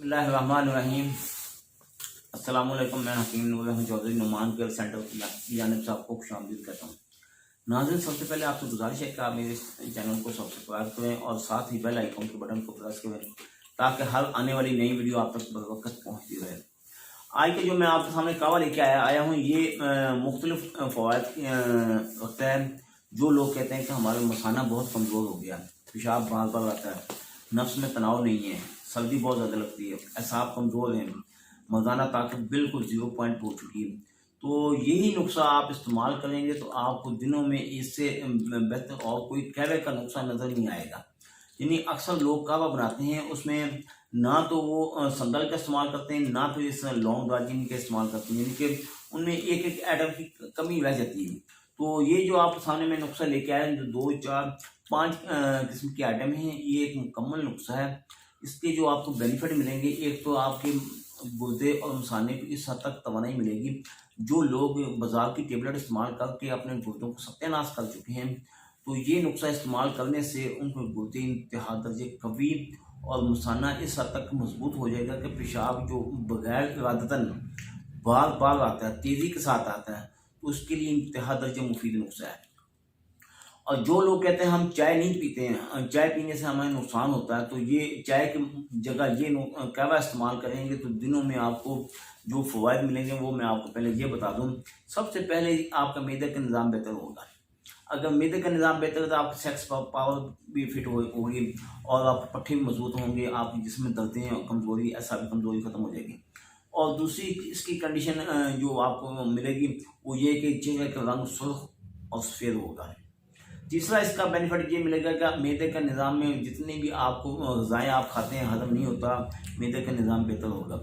بسم اللہ الرحمن الرحیم۔ السلام علیکم، میں حکیم نور چودھری نعمان کیئر سینٹر کی جانب سے آپ کو خوش آمدید کہتا ہوں۔ ناظرین، سب سے پہلے آپ سے گزارش ہے کہ آپ میرے چینل کو سبسکرائب کریں اور ساتھ ہی بیل آئیکن کے بٹن کو پریس کریں تاکہ ہر آنے والی نئی ویڈیو آپ تک بروقت پہنچتی رہے۔ آج کے جو میں آپ کے سامنے قہوہ لے کے آیا ہوں، یہ مختلف فوائد رکھتا ہے۔ جو لوگ کہتے ہیں کہ ہمارا مثانہ بہت کمزور ہو گیا، پیشاب بار بار آتا ہے، نفس میں تناؤ نہیں ہے، سردی بہت زیادہ لگتی ہے، اعصاب کمزور ہیں، مردانہ طاقت بالکل 0 پوائنٹ ہو چکی ہے، تو یہی نسخہ آپ استعمال کریں گے تو آپ کو دنوں میں اس سے بہتر اور کوئی قہوے کا نسخہ نظر نہیں آئے گا۔ یعنی اکثر لوگ قہوہ بناتے ہیں، اس میں نہ تو وہ سنگل کا استعمال کرتے ہیں، نہ تو اس لونگ دارچینی کا استعمال کرتے ہیں، یعنی کہ ان میں ایک ایک ایٹم کی کمی رہ جاتی ہے۔ تو یہ جو آپ سامنے میں نسخہ لے کے آئے ہیں، جو 2 4 5 قسم کے آئٹم ہیں، یہ ایک مکمل نسخہ ہے۔ اس کے جو آپ کو بینیفٹ ملیں گے، ایک تو آپ کے گردے اور مثانے کو اس حد تک توانائی ملے گی۔ جو لوگ بازار کی ٹیبلٹ استعمال کر کے اپنے گردوں کو ستیہ ناش کر چکے ہیں، تو یہ نسخہ استعمال کرنے سے ان کے گردے انتہا درجے قوی اور مثانہ اس حد تک مضبوط ہو جائے گا کہ پیشاب جو بغیر ارادتاً بار بار آتا ہے، تیزی کے ساتھ آتا ہے، تو اس کے لیے انتہا درجے مفید نسخہ ہے۔ اور جو لوگ کہتے ہیں ہم چائے نہیں پیتے ہیں، چائے پینے سے ہمیں نقصان ہوتا ہے، تو یہ چائے کی جگہ یہ قہوہ استعمال کریں گے تو دنوں میں آپ کو جو فوائد ملیں گے وہ میں آپ کو پہلے یہ بتا دوں۔ سب سے پہلے آپ کا معدے کا نظام بہتر ہوگا۔ اگر معدے کا نظام بہتر ہے تو آپ کی سیکس پاور بھی فٹ ہوگی اور آپ کے پٹھے بھی مضبوط ہوں گے، آپ کے جسم میں دردیں اور کمزوری، اعصابی کمزوری ختم ہو جائے گی۔ اور دوسری اس کی کنڈیشن جو آپ کو ملے گی وہ یہ کہ چہرے کا رنگ سرخ اور سفید ہوگا۔ تیسرا اس کا بینیفٹ یہ ملے گا کہ معدے کا نظام میں جتنی بھی آپ کو غذائیں آپ کھاتے ہیں ہضم نہیں ہوتا، معدے کا نظام بہتر ہوگا۔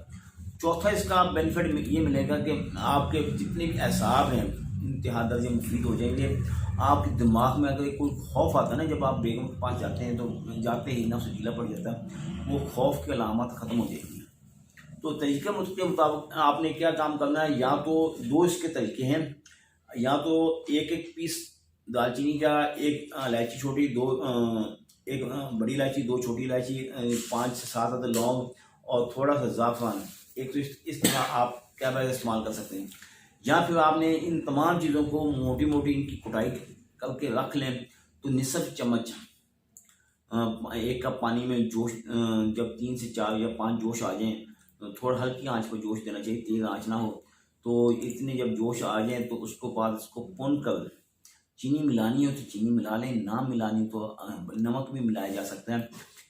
چوتھا اس کا بینیفٹ یہ ملے گا کہ آپ کے جتنے بھی اعصاب ہیں انتہا درجے مفید ہو جائیں گے۔ آپ کے دماغ میں اگر کوئی خوف آتا ہے نا، جب آپ بیگم کے پاس جاتے ہیں تو جاتے ہی نفس ڈھیلا پڑ جاتا ہے، وہ خوف کی علامات ختم ہو جائیں گی۔ تو طریقہ کے مطابق آپ نے کیا کام کرنا ہے، یا تو 2 اس کے طریقے ہیں، یا تو ایک پیس دالچینی کا، ایک الائچی چھوٹی، ایک بڑی الائچی، 2 چھوٹی الائچی، 5 سے 7 عدد لونگ اور تھوڑا سا زعفران، ایک تو اس طرح آپ کیا استعمال کر سکتے ہیں۔ یا پھر آپ نے ان تمام چیزوں کو موٹی موٹی ان کی کٹائی کر کے رکھ لیں، تو نصف چمچ 1 کپ پانی میں جوش، جب 3 سے 4 یا 5 جوش آ جائیں، تھوڑا ہلکی آنچ پہ جوش دینا چاہیے، تیز آنچ نہ ہو۔ تو اتنے جب جوش آ جائیں تو اس کو بعد اس کو بھون کر چینی ملانی ہو تو چینی ملا لیں، نہ ملانی تو نمک بھی ملایا جا سکتا ہے۔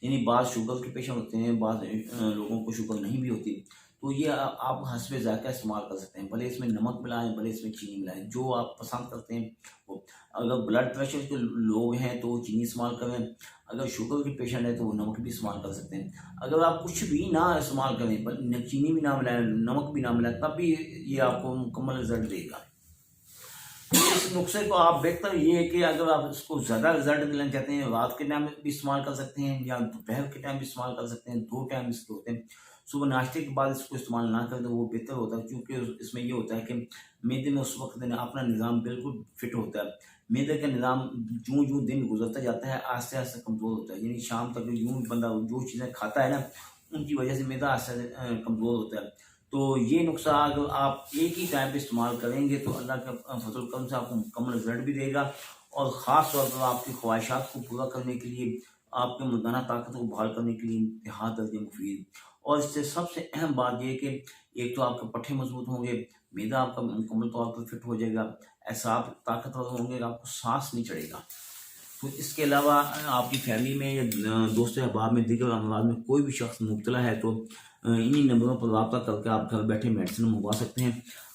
یعنی بعض شوگر کے پیشنٹ ہوتے ہیں، بعض لوگوں کو شوگر نہیں بھی ہوتی، تو یہ آپ حسب ذائقہ استعمال کر سکتے ہیں، بھلے اس میں نمک ملائیں، بھلے اس میں چینی ملائیں، جو آپ پسند کرتے ہیں وہ۔ اگر بلڈ پریشر کے لوگ ہیں تو وہ چینی استعمال کریں، اگر شوگر کے پیشنٹ ہیں تو وہ نمک بھی استعمال کر سکتے ہیں۔ اگر آپ کچھ بھی نہ استعمال کریں، چینی بھی نہ ملائیں، نمک بھی نہ ملائیں، تب بھی یہ آپ کو مکمل رزلٹ دے گا۔ اس نسخے کو آپ بہتر یہ ہے کہ اگر آپ اس کو زیادہ رزلٹ ملنا چاہتے ہیں، رات کے ٹائم بھی استعمال کر سکتے ہیں یا دوپہر کے ٹائم بھی استعمال کر سکتے ہیں۔ 2 ٹائم اس کے ہوتے ہیں، صبح ناشتے کے بعد اس کو استعمال نہ کریں تو وہ بہتر ہوتا ہے، کیونکہ اس میں یہ ہوتا ہے کہ معدے میں اس وقت اپنا نظام بالکل فٹ ہوتا ہے۔ معدے کا نظام جوں جوں دن گزرتا جاتا ہے آہستہ آہستہ کمزور ہوتا ہے، یعنی شام تک یوں بندہ جو چیزیں کھاتا ہے نا، ان کی وجہ سے معدہ آہستہ کمزور ہوتا ہے۔ تو یہ نسخہ اگر آپ ایک ہی ٹائم پہ استعمال کریں گے تو اللہ کا فضل و کرم سے آپ کو مکمل رزلٹ بھی دے گا، اور خاص طور پر آپ کی خواہشات کو پورا کرنے کے لیے، آپ کے مردانہ طاقت کو بحال کرنے کے لیے انتہا درجے مفید۔ اور اس سے سب سے اہم بات یہ ہے کہ ایک تو آپ کے پٹھے مضبوط ہوں گے، معدہ آپ کا مکمل طور پر فٹ ہو جائے گا، اعصاب طاقتور ہوں گے، آپ کو سانس نہیں چڑھے گا۔ تو اس کے علاوہ آپ کی فیملی میں یا دوست احباب میں دیگر امراض میں کوئی بھی شخص مبتلا ہے تو انہی نمبروں پر رابطہ کر کے آپ گھر بیٹھے میڈیسن منگوا سکتے ہیں۔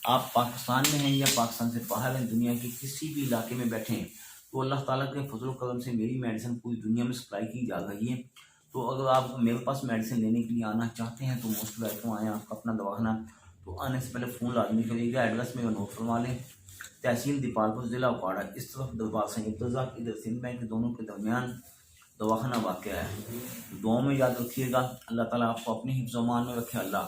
آپ پاکستان میں ہیں یا پاکستان سے باہر ہیں، دنیا کے کسی بھی علاقے میں بیٹھے ہیں، تو اللہ تعالیٰ کے فضل و کرم سے میری میڈیسن پوری دنیا میں سپلائی کی جا رہی ہے۔ تو اگر آپ میرے پاس میڈیسن لینے کے لیے آنا چاہتے ہیں تو موسٹ ویلکم آئیں۔ آپ کا اپنا دواخانہ، تو آنے سے پہلے فون لازمی کریے گا، ایڈریس میں نوٹ فرما لیں، تحصیل دیپالپور، ضلع اکواڑہ، اس طرف دربار سید رضا، ادھر سندھ بینک، دونوں کے درمیان دواخانہ واقع ہے۔ دعاؤں میں یاد رکھیے گا۔ اللہ تعالیٰ آپ کو اپنی حفظ و امان میں رکھے۔ اللہ